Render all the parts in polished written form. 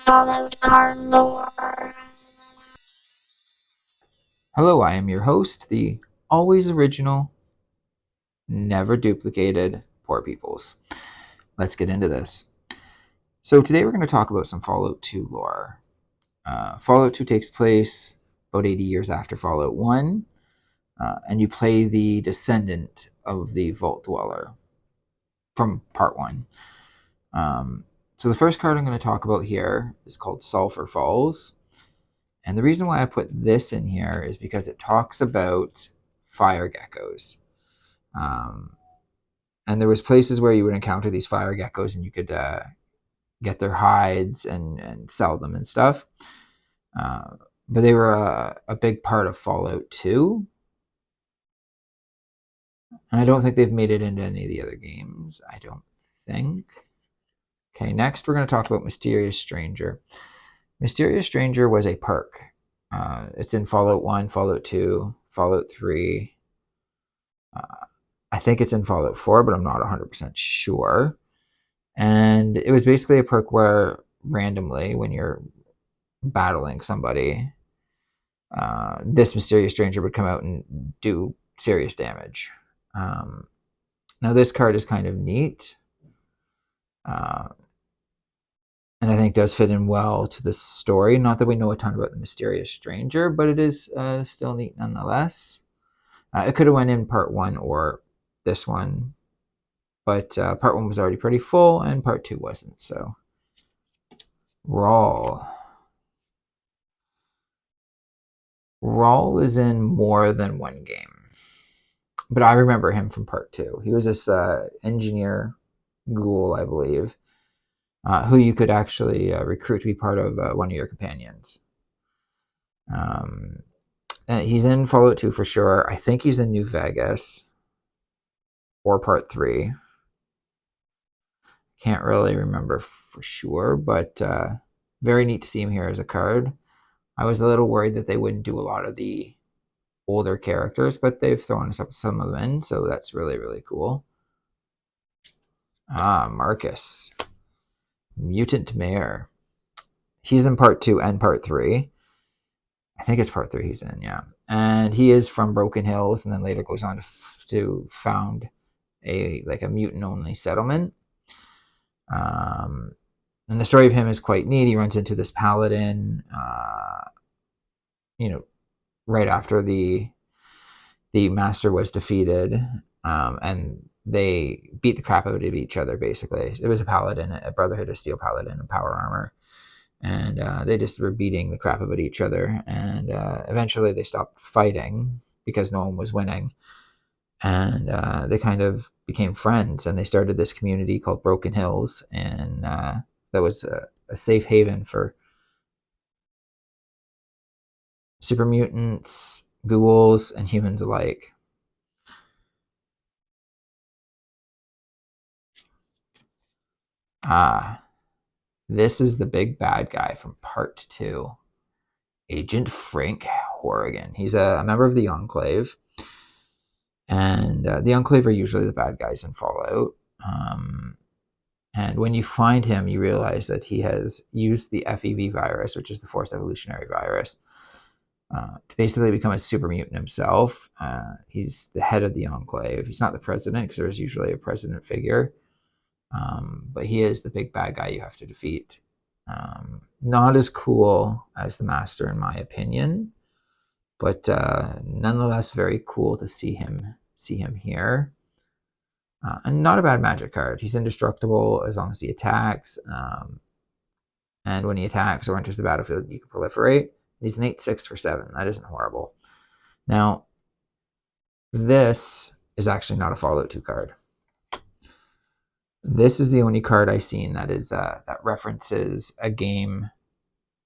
Fallout card lore. Hello, I am your host, the always original, never duplicated Poor Peoples. Let's get into this. So, today we're going to talk about some Fallout 2 lore. Fallout 2 takes place about 80 years after Fallout 1, and you play the descendant of the Vault Dweller from Part 1. So, the first card I'm going to talk about here is called Sulphur Falls. And the reason why I put this in here is because it talks about fire geckos. Um, and there was places where you would encounter these fire geckos and you could get their hides and sell them and stuff. But they were a big part of Fallout 2. And I don't think they've made it into any of the other games. I don't think. Okay, next we're going to talk about Mysterious Stranger. Mysterious Stranger was a perk. It's in Fallout 1, Fallout 2, Fallout 3. I think it's in Fallout 4, but I'm not 100% sure. And it was basically a perk where randomly, when you're battling somebody, this Mysterious Stranger would come out and do serious damage. Now, this card is kind of neat. And I think does fit in well to the story. Not that we know a ton about the Mysterious Stranger, but it is still neat nonetheless. It could have went in part 1 or this one, but part 1 was already pretty full and part 2 wasn't. So, Rawl. Rawl is in more than one game, but I remember him from part 2. He was this engineer ghoul, I believe, who you could actually recruit to be part of one of your companions. He's in Fallout 2 for sure. I think he's in New Vegas or part 3. Can't really remember for sure, but very neat to see him here as a card. I was a little worried that they wouldn't do a lot of the older characters, but they've thrown some of them in, so that's really, really cool. Marcus. Mutant Mayor. He's in part 2 and part 3. I think it's part 3 he's in, yeah. And he is from Broken Hills, and then later goes on to found a mutant-only settlement. And the story of him is quite neat. He runs into this paladin, right after the master was defeated, and they beat the crap out of each other. Basically, it was a paladin, a Brotherhood of Steel paladin in power armor, and they just were beating the crap out of each other. And eventually, they stopped fighting because no one was winning, and they kind of became friends. And they started this community called Broken Hills, and that was a safe haven for super mutants, ghouls, and humans alike. This is the big bad guy from part 2, Agent Frank Horrigan. He's a member of the Enclave, and the Enclave are usually the bad guys in Fallout. And when you find him, you realize that he has used the FEV virus, which is the Forced Evolutionary Virus, to basically become a super mutant himself. He's the head of the Enclave. He's not the president, because there's usually a president figure. But he is the big bad guy you have to defeat. Not as cool as the Master, in my opinion, but nonetheless very cool to see him here. And not a bad magic card. He's indestructible as long as he attacks. And when he attacks or enters the battlefield, you can proliferate. He's an 8/6 for 7. That isn't horrible. Now, this is actually not a Fallout 2 card. This is the only card I've seen that is that references a game,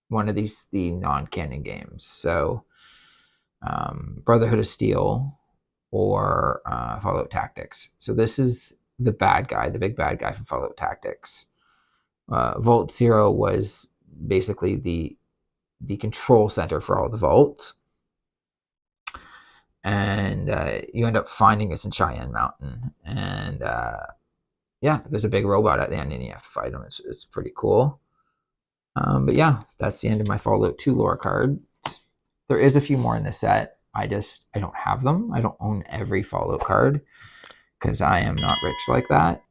one of the non-canon games. So, Brotherhood of Steel or Fallout Tactics. So this is the bad guy, the big bad guy from Fallout Tactics. Vault Zero was basically the control center for all the vaults. And you end up finding this in Cheyenne Mountain. And yeah, there's a big robot at the end and you have to fight him. It's pretty cool. But yeah, that's the end of my Fallout 2 lore cards. There is a few more in the set. I don't have them. I don't own every Fallout card because I am not rich like that.